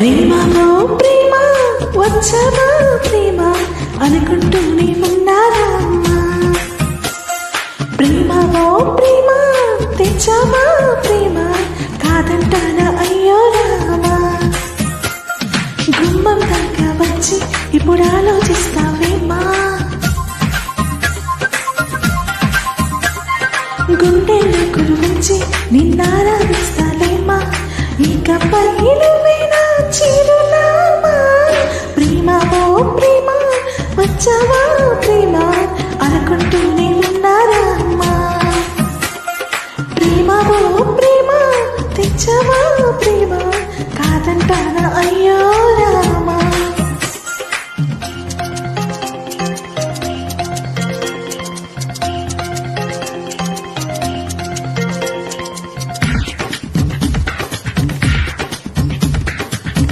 ప్రేమలో ప్రేమ వచ్చవా ప్రేమ అనుకుంటూనే ఉన్నారా అమ్మా. ప్రేమలో ప్రేమ తెచ్చవా ప్రేమ కాదంటానా అయ్యో రామా. గుమ్మం దాకా వచ్చి ఇప్పుడు ఆలోచిస్తావేమా. గుండెల్లో కురువించి నిన్నారాధిస్తాలేమా. ఇకపై నువ్వేనా చిరునామా. ప్రేమ ఓ ప్రేమ వచ్చవా ప్రేమ అనుకుంటూనే ఉన్నారా అమ్మా. ప్రేమ ఓ ప్రేమ తెచ్చవా ప్రేమ కాదంటానా అయ్యో.